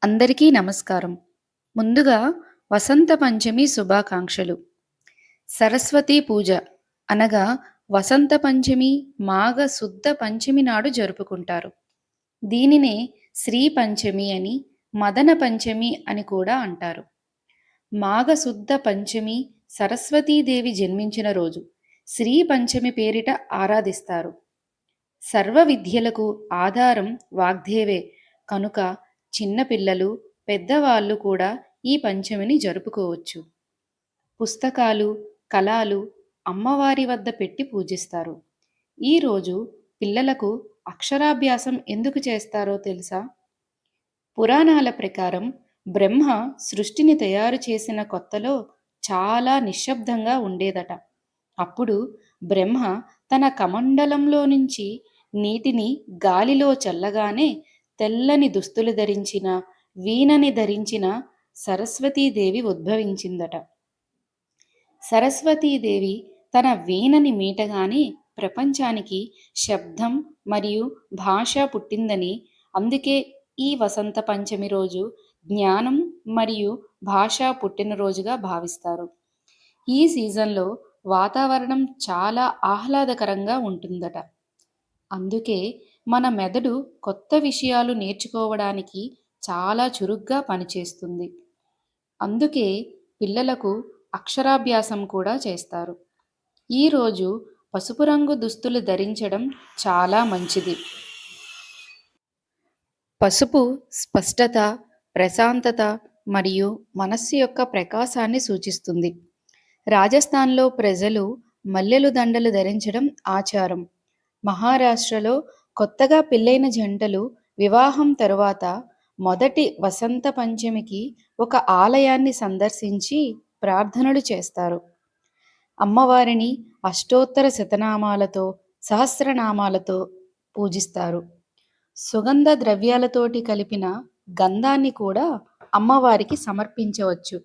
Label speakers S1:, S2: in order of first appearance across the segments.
S1: అందరికీ నమస్కారం. ముందుగా వసంత పంచమి శుభాకాంక్షలు. సరస్వతీ పూజ అనగా వసంత పంచమి మాఘ శుద్ధ పంచమి నాడు జరుపుకుంటారు. దీనినే శ్రీ పంచమి అని, మదన పంచమి అని కూడా అంటారు. మాఘ శుద్ధ పంచమి సరస్వతీదేవి జన్మించిన రోజు. శ్రీ పంచమి పేరిట ఆరాధిస్తారు. సర్వ విద్యలకు ఆధారం వాగ్దేవే కనుక చిన్నపిల్లలు, పెద్దవాళ్ళు కూడా ఈ పంచమిని జరుపుకోవచ్చు. పుస్తకాలు, కళాలు అమ్మవారి వద్ద పెట్టి పూజిస్తారు. ఈరోజు పిల్లలకు అక్షరాభ్యాసం ఎందుకు చేస్తారో తెలుసా? పురాణాల ప్రకారం బ్రహ్మ సృష్టిని తయారు చేసిన కొత్తలో చాలా నిశ్శబ్దంగా ఉండేదట. అప్పుడు బ్రహ్మ తన కమండలంలో నుంచి నీటిని గాలిలో చల్లగానే తెల్లని దుస్తులు ధరించిన, వీణని ధరించిన సరస్వతీదేవి ఉద్భవించిందట. సరస్వతీదేవి తన వీణని మీటగానే ప్రపంచానికి శబ్దం మరియు భాష పుట్టిందని, అందుకే ఈ వసంత పంచమి రోజు జ్ఞానం మరియు భాష పుట్టినరోజుగా భావిస్తారు. ఈ సీజన్లో వాతావరణం చాలా ఆహ్లాదకరంగా ఉంటుందట. అందుకే మన మెదడు కొత్త విషయాలు నేర్చుకోవడానికి చాలా చురుగ్గా పనిచేస్తుంది. అందుకే పిల్లలకు అక్షరాభ్యాసం కూడా చేస్తారు. ఈరోజు పసుపు రంగు దుస్తులు ధరించడం చాలా మంచిది. పసుపు స్పష్టత, ప్రశాంతత మరియు మనస్సు యొక్క ప్రకాశాన్ని సూచిస్తుంది. రాజస్థాన్లో ప్రజలు మల్లెలు దండలు ధరించడం ఆచారం. మహారాష్ట్రలో కొత్తగా పెళ్ళైన జంటలు వివాహం తరువాత మొదటి వసంత పంచమికి ఒక ఆలయాన్ని సందర్శించి ప్రార్థనలు చేస్తారు. అమ్మవారిని అష్టోత్తర శతనామాలతో, సహస్రనామాలతో పూజిస్తారు. సుగంధ ద్రవ్యాలతోటి కలిపిన గంధాన్ని కూడా అమ్మవారికి సమర్పించవచ్చు.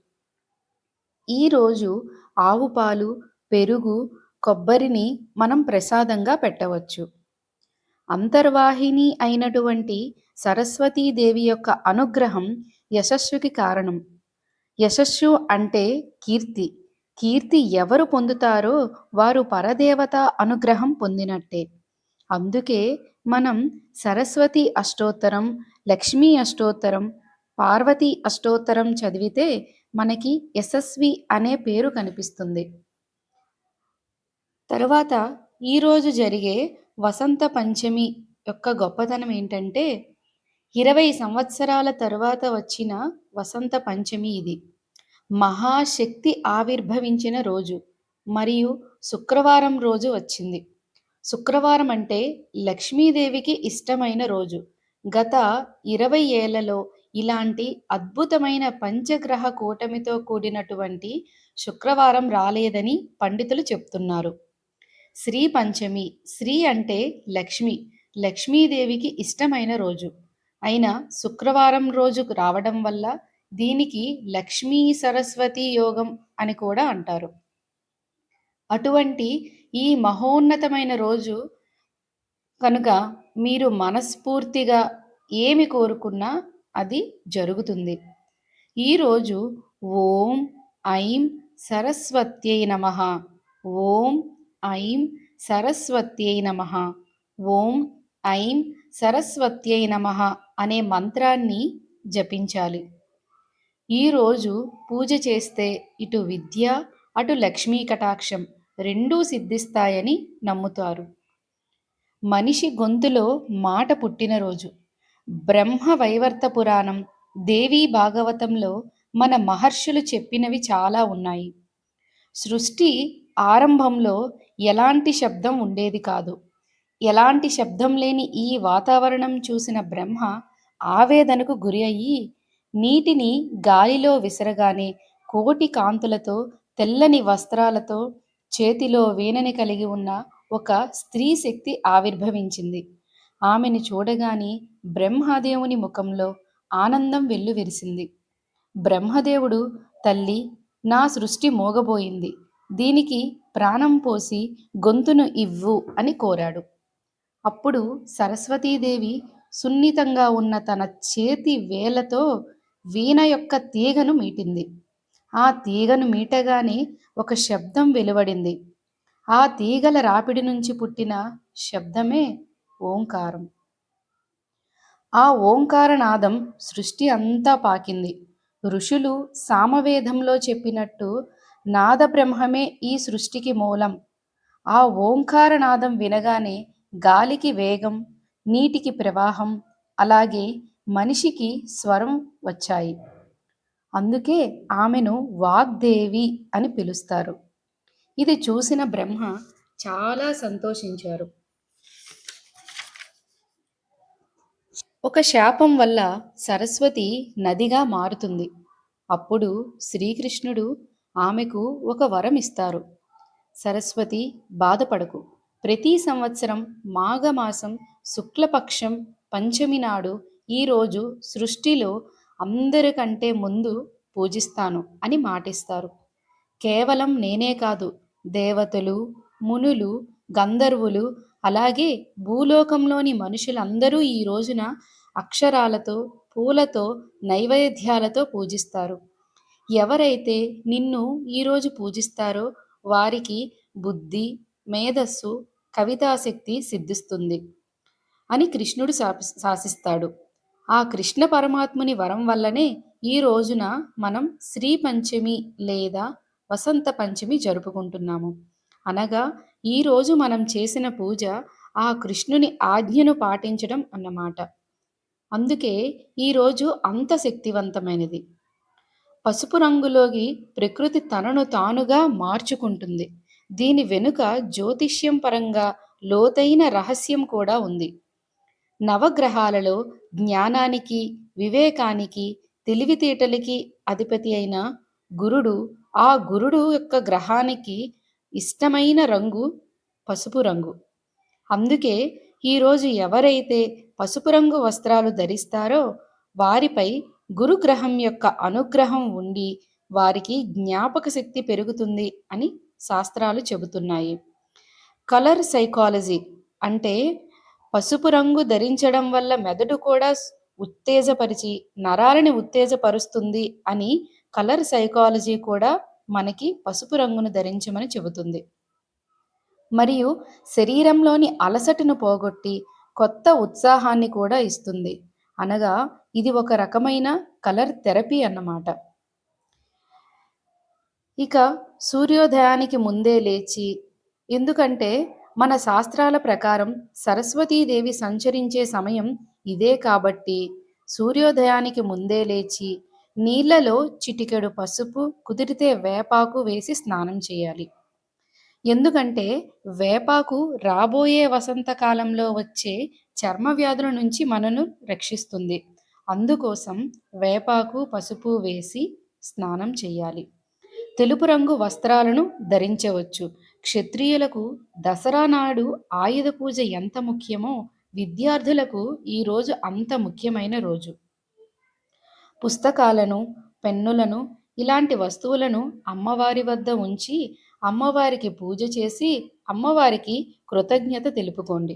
S1: ఈరోజు ఆవు పాలు, పెరుగు, కొబ్బరిని మనం ప్రసాదంగా పెట్టవచ్చు. అంతర్వాహిని అయినటువంటి సరస్వతీదేవి యొక్క అనుగ్రహం యశస్సుకి కారణం. యశస్సు అంటే కీర్తి. కీర్తి ఎవరు పొందుతారో వారు పరదేవత అనుగ్రహం పొందినట్టే. అందుకే మనం సరస్వతి అష్టోత్తరం, లక్ష్మీ అష్టోత్తరం, పార్వతీ అష్టోత్తరం చదివితే మనకి యశస్వి అనే పేరు కనిపిస్తుంది. తరువాత ఈరోజు జరిగే వసంత పంచమి యొక్క గొప్పతనం ఏంటంటే 20 సంవత్సరాల తరువాత వచ్చిన వసంత పంచమి ఇది. మహాశక్తి ఆవిర్భవించిన రోజు మరియు శుక్రవారం రోజు వచ్చింది. శుక్రవారం అంటే లక్ష్మీదేవికి ఇష్టమైన రోజు. గత 20 ఏళ్లలో ఇలాంటి అద్భుతమైన పంచగ్రహ కూటమితో కూడినటువంటి శుక్రవారం రాలేదని పండితులు చెప్తున్నారు. శ్రీ పంచమి, శ్రీ అంటే లక్ష్మి, లక్ష్మీదేవికి ఇష్టమైన రోజు అయిన శుక్రవారం రోజు రావడం వల్ల దీనికి లక్ష్మీ సరస్వతి యోగం అని కూడా అంటారు. అటువంటి ఈ మహోన్నతమైన రోజు కనుక మీరు మనస్ఫూర్తిగా ఏమి కోరుకున్నా అది జరుగుతుంది. ఈరోజు ఓం ఐం సరస్వత్యై నమః, ఓం ఐం సరస్వత్యై నమః, ఓం ఐం సరస్వత్యై నమః అనే మంత్రాన్ని జపించాలి. ఈరోజు పూజ చేస్తే ఇటు విద్య, అటు లక్ష్మీ కటాక్షం రెండూ సిద్ధిస్తాయని నమ్ముతారు. మనిషి గొంతులో మాట పుట్టినరోజు. బ్రహ్మ వైవర్త పురాణం, దేవీ భాగవతంలో మన మహర్షులు చెప్పినవి చాలా ఉన్నాయి. సృష్టి ఆరంభంలో ఎలాంటి శబ్దం ఉండేది కాదు. ఎలాంటి శబ్దం లేని ఈ వాతావరణం చూసిన బ్రహ్మ ఆవేదనకు గురి అయ్యి నీటిని గాలిలో విసరగానే కోటి కాంతులతో, తెల్లని వస్త్రాలతో, చేతిలో వీణని కలిగి ఉన్న ఒక స్త్రీ శక్తి ఆవిర్భవించింది. ఆమెను చూడగానే బ్రహ్మదేవుని ముఖంలో ఆనందం వెల్లువిరిసింది. బ్రహ్మదేవుడు, తల్లి, నా సృష్టి మోగబోయింది, దీనికి ప్రాణం పోసి గొంతును ఇవ్వు అని కోరాడు. అప్పుడు సరస్వతీదేవి సున్నితంగా ఉన్న తన చేతి వేళ్ళతో వీణ యొక్క తీగను మీటింది. ఆ తీగను మీటగానే ఒక శబ్దం వెలువడింది. ఆ తీగల రాపిడి నుంచి పుట్టిన శబ్దమే ఓంకారం. ఆ ఓంకారనాదం సృష్టి అంతా పాకింది. ఋషులు సామవేదంలో చెప్పినట్టు నాదబ్రహ్మమే ఈ సృష్టికి మూలం. ఆ ఓంకారనాదం వినగానే గాలికి వేగం, నీటికి ప్రవాహం, అలాగే మనిషికి స్వరం వచ్చాయి. అందుకే ఆమెను వాగ్దేవి అని పిలుస్తారు. ఇది చూసిన బ్రహ్మ చాలా సంతోషించారు. ఒక శాపం వల్ల సరస్వతి నదిగా మారుతుంది. అప్పుడు శ్రీకృష్ణుడు ఆమెకు ఒక వరం ఇస్తారు. సరస్వతి, బాధపడకు. ప్రతి సంవత్సరం మాఘమాసం శుక్లపక్షం పంచమి నాడు ఈరోజు సృష్టిలో అందరికంటే ముందు పూజిస్తాను అని మాటిస్తారు. కేవలం నేనే కాదు, దేవతలు, మునులు, గంధర్వులు, అలాగే భూలోకంలోని మనుషులందరూ ఈ రోజున అక్షరాలతో, పూలతో, నైవేద్యాలతో పూజిస్తారు. ఎవరైతే నిన్ను ఈరోజు పూజిస్తారో వారికి బుద్ధి, మేధస్సు, కవితాశక్తి సిద్ధిస్తుంది అని కృష్ణుడు శాసిస్తాడు. ఆ కృష్ణ పరమాత్ముని వరం వల్లనే ఈ రోజున మనం శ్రీ పంచమి లేదా వసంత పంచమి జరుపుకుంటున్నాము. అనగా ఈరోజు మనం చేసిన పూజ ఆ కృష్ణుని ఆజ్ఞను పాటించడం అన్నమాట. అందుకే ఈరోజు అంత శక్తివంతమైనది. పసుపు రంగులోకి ప్రకృతి తనను తానుగా మార్చుకుంటుంది. దీని వెనుక జ్యోతిష్యం పరంగా లోతైన రహస్యం కూడా ఉంది. నవగ్రహాలలో జ్ఞానానికి, వివేకానికి, తెలివితేటలకి అధిపతి అయిన గురుడు, ఆ గురుడు యొక్క గ్రహానికి ఇష్టమైన రంగు పసుపు రంగు. అందుకే ఈరోజు ఎవరైతే పసుపు రంగు వస్త్రాలు ధరిస్తారో వారిపై గురుగ్రహం యొక్క అనుగ్రహం ఉండి వారికి జ్ఞాపక శక్తి పెరుగుతుంది అని శాస్త్రాలు చెబుతున్నాయి. కలర్ సైకాలజీ అంటే పసుపు రంగు ధరించడం వల్ల మెదడు కూడా ఉత్తేజపరిచి నరాలని ఉత్తేజపరుస్తుంది అని కలర్ సైకాలజీ కూడా మనకి పసుపు రంగును ధరించమని చెబుతుంది. మరియు శరీరంలోని అలసటను పోగొట్టి కొత్త ఉత్సాహాన్ని కూడా ఇస్తుంది. అనగా ఇది ఒక రకమైన కలర్ థెరపీ అన్నమాట. ఇక సూర్యోదయానికి ముందే లేచి, ఎందుకంటే మన శాస్త్రాల ప్రకారం సరస్వతీదేవి సంచరించే సమయం ఇదే కాబట్టి సూర్యోదయానికి ముందే లేచి నీళ్లలో చిటికెడు పసుపు, కుదిరితే వేపాకు వేసి స్నానం చేయాలి. ఎందుకంటే వేపాకు రాబోయే వసంతకాలంలో వచ్చే చర్మ వ్యాధుల నుంచి మనను రక్షిస్తుంది. అందుకోసం వేపాకు, పసుపు వేసి స్నానం చేయాలి. తెలుపు రంగు వస్త్రాలను ధరించవచ్చు. క్షత్రియులకు దసరా నాడు ఆయుధ పూజ ఎంత ముఖ్యమో విద్యార్థులకు ఈరోజు అంత ముఖ్యమైన రోజు. పుస్తకాలను, పెన్నులను, ఇలాంటి వస్తువులను అమ్మవారి వద్ద ఉంచి అమ్మవారికి పూజ చేసి అమ్మవారికి కృతజ్ఞత తెలుపుకోండి.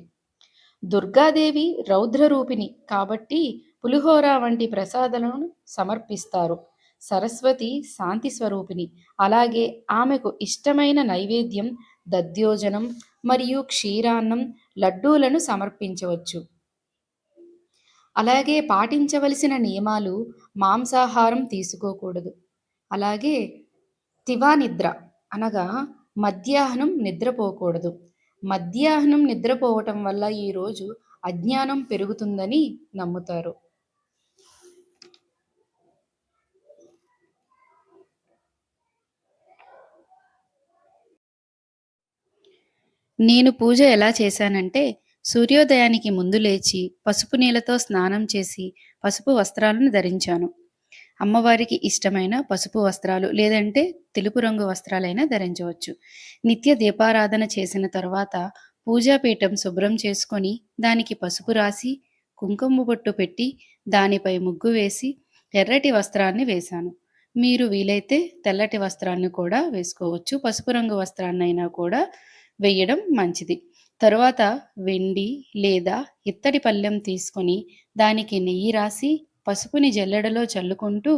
S1: దుర్గాదేవి రౌద్రరూపిణి కాబట్టి పులిహోర వంటి ప్రసాదాలను సమర్పిస్తారు. సరస్వతి శాంతి స్వరూపిణి. అలాగే ఆమెకు ఇష్టమైన నైవేద్యం దధ్యోజనం మరియు క్షీరాన్నం, లడ్డూలను సమర్పించవచ్చు. అలాగే పాటించవలసిన నియమాలు మాంసాహారం తీసుకోకూడదు. అలాగే తివానిద్ర అనగా మధ్యాహ్నం నిద్రపోకూడదు. మధ్యాహ్నం నిద్రపోవటం వల్ల ఈరోజు అజ్ఞానం పెరుగుతుందని నమ్ముతారు. నేను పూజ ఎలా చేశానంటే సూర్యోదయానికి ముందు లేచి పసుపు నీళ్ళతో స్నానం చేసి పసుపు వస్త్రాలను ధరించాను. అమ్మవారికి ఇష్టమైన పసుపు వస్త్రాలు లేదంటే తెలుపు రంగు వస్త్రాలైనా ధరించవచ్చు. నిత్య దీపారాధన చేసిన తర్వాత పూజాపీఠం శుభ్రం చేసుకొని దానికి పసుపు రాసి కుంకుమ బొట్టు పెట్టి దానిపై ముగ్గు వేసి ఎర్రటి వస్త్రాన్ని వేశాను. మీరు వీలైతే తెల్లటి వస్త్రాన్ని కూడా వేసుకోవచ్చు. పసుపు రంగు వస్త్రాన్నైనా కూడా వేయడం మంచిది. తరువాత వెండి లేదా ఇత్తడి పళ్ళెం తీసుకొని దానికి నెయ్యి రాసి పసుపుని జల్లెడలో చల్లుకుంటూ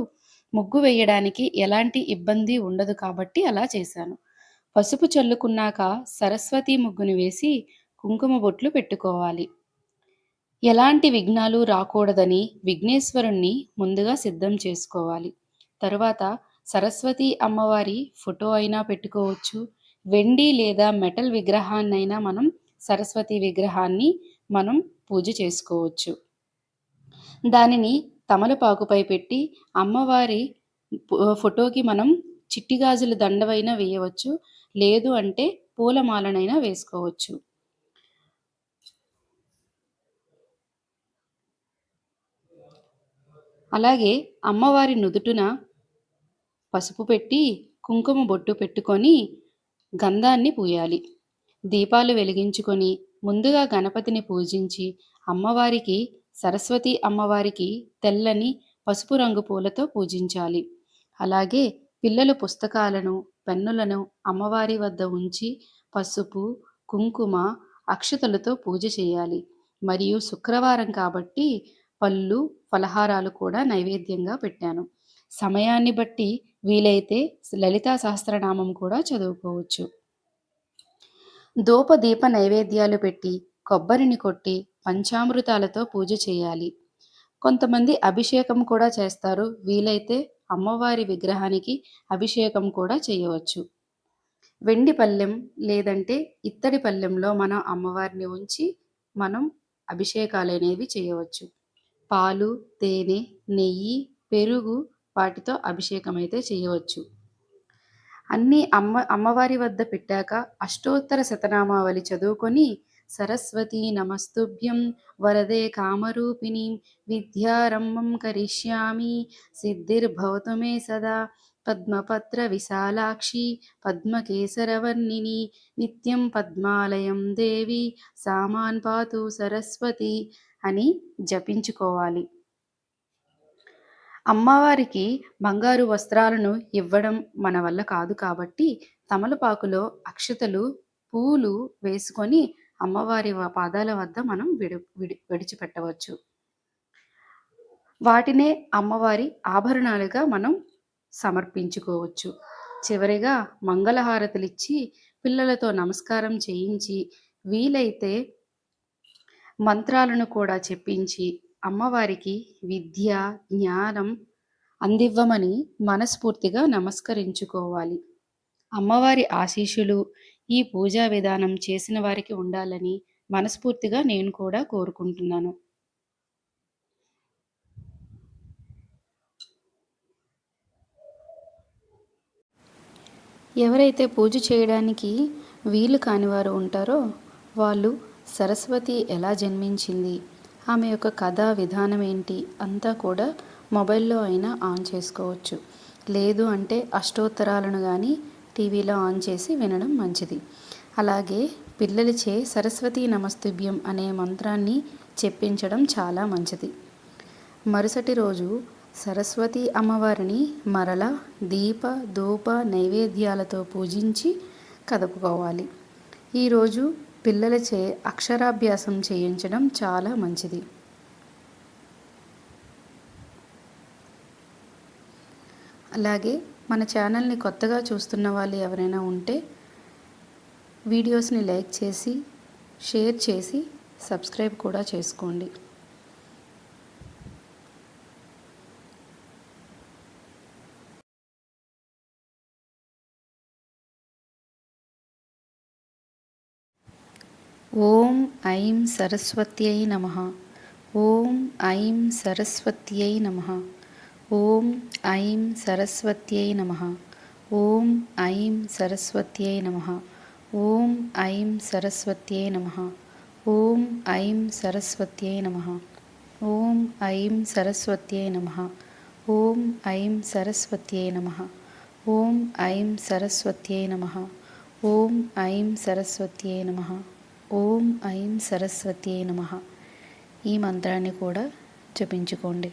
S1: ముగ్గు వేయడానికి ఎలాంటి ఇబ్బంది ఉండదు కాబట్టి అలా చేశాను. పసుపు చల్లుకున్నాక సరస్వతి ముగ్గుని వేసి కుంకుమ బొట్లు పెట్టుకోవాలి. ఎలాంటి విఘ్నాలు రాకూడదని విఘ్నేశ్వరుణ్ణి ముందుగా సిద్ధం చేసుకోవాలి. తరువాత సరస్వతి అమ్మవారి ఫోటో అయినా పెట్టుకోవచ్చు. వెండి లేదా మెటల్ విగ్రహాన్నైనా సరస్వతి విగ్రహాన్ని మనం పూజ చేసుకోవచ్చు. దానిని తమలపాకుపై పెట్టి అమ్మవారి ఫోటోకి మనం చిట్టి గాజుల దండవైనా వేయవచ్చు. లేదు అంటే పూలమాలనైనా వేసుకోవచ్చు. అలాగే అమ్మవారి నుదుటున పసుపు పెట్టి కుంకుమ బొట్టు పెట్టుకొని గంధాన్ని పూయాలి. దీపాలు వెలిగించుకొని ముందుగా గణపతిని పూజించి అమ్మవారికి సరస్వతి అమ్మవారికి తెల్లని పసుపు రంగు పూలతో పూజించాలి. అలాగే పిల్లలు పుస్తకాలను పెన్నులను అమ్మవారి వద్ద ఉంచి పసుపు కుంకుమ అక్షతలతో పూజ చేయాలి. మరియు శుక్రవారం కాబట్టి పళ్ళు ఫలహారాలు కూడా నైవేద్యంగా పెట్టాను. సమయాన్ని బట్టి వీలైతే లలితా సహస్రనామం కూడా చదువుకోవచ్చు. దీప నైవేద్యాలు పెట్టి కొబ్బరిని కొట్టి పంచామృతాలతో పూజ చేయాలి. కొంతమంది అభిషేకం కూడా చేస్తారు. వీలైతే అమ్మవారి విగ్రహానికి అభిషేకం కూడా చేయవచ్చు. వెండి పళ్ళెం లేదంటే ఇత్తడి పళ్ళెంలో మనం అమ్మవారిని ఉంచి మనం అభిషేకాలు అనేవి చేయవచ్చు. పాలు, తేనె, నెయ్యి, పెరుగు వాటితో అభిషేకం అయితే చేయవచ్చు. అన్నీ అమ్మవారి వద్ద పెట్టాక అష్టోత్తర శతనామావళి చదువుకొని సరస్వతీ నమస్తుభ్యం వరదే కామరూపిణి విద్యారంభం కరిష్యామి సిద్ధిర్భవతు మే సదా పద్మపత్ర విశాలాక్షి పద్మకేసరవర్ణిని నిత్యం పద్మాలయం దేవి సామాన్ పాతు సరస్వతి అని జపించుకోవాలి. అమ్మవారికి బంగారు వస్త్రాలను ఇవ్వడం మన వల్ల కాదు కాబట్టి తమలపాకులో అక్షతలు పూలు వేసుకొని అమ్మవారి పాదాల వద్ద మనం విడిచిపెట్టవచ్చు. వాటినే అమ్మవారి ఆభరణాలుగా మనం సమర్పించుకోవచ్చు. చివరిగా మంగళహారతులిచ్చి పిల్లలతో నమస్కారం చేయించి వీలైతే మంత్రాలను కూడా చెప్పించి అమ్మవారికి విద్య జ్ఞానం అందివ్వమని మనస్ఫూర్తిగా నమస్కరించుకోవాలి. అమ్మవారి ఆశీస్సులు ఈ పూజా విధానం చేసిన వారికి ఉండాలని మనస్ఫూర్తిగా నేను కూడా కోరుకుంటున్నాను. ఎవరైతే పూజ చేయడానికి వీలు కాని వారు ఉంటారో వాళ్ళు సరస్వతి ఎలా జన్మించింది, ఆమె యొక్క కథ విధానం ఏంటి అంతా కూడా మొబైల్లో అయినా ఆన్ చేసుకోవచ్చు. లేదు అంటే అష్టోత్తరాలను కానీ టీవీలో ఆన్ చేసి వినడం మంచిది. అలాగే పిల్లలచే సరస్వతీ నమస్తుభ్యం అనే మంత్రాన్ని చెప్పించడం చాలా మంచిది. మరుసటి రోజు సరస్వతి అమ్మవారిని మరలా దీప ధూప నైవేద్యాలతో పూజించి కదుపుకోవాలి. ఈరోజు పిల్లలచే అక్షరాభ్యాసం చేయించడం చాలా మంచిది. అలాగే మన ఛానల్ని కొత్తగా చూస్తున్న వాళ్ళు ఎవరైనా ఉంటే వీడియోస్ని లైక్ చేసి షేర్ చేసి సబ్స్క్రైబ్ కూడా చేసుకోండి. ఓం ఐం సరస్వత్యై నమః. ఓం ఐం సరస్వత్యై నమః. ఓం ఐం సరస్వత్యై నమః. ఓం ఐం సరస్వత్యై నమః. ఓం ఐం సరస్వత్యై నమః. ఓం ఐం సరస్వత్యై నమః. ఓం ఐం సరస్వత్యై నమః. ఓం ఐం సరస్వత్యై నమః. ఓం ఐం సరస్వత్యై నమః. ఓం ఐం సరస్వత్యై నమః. ఓం ఐం సరస్వత్యై నమః. ఈ మంత్రాన్ని కూడా జపించుకోండి.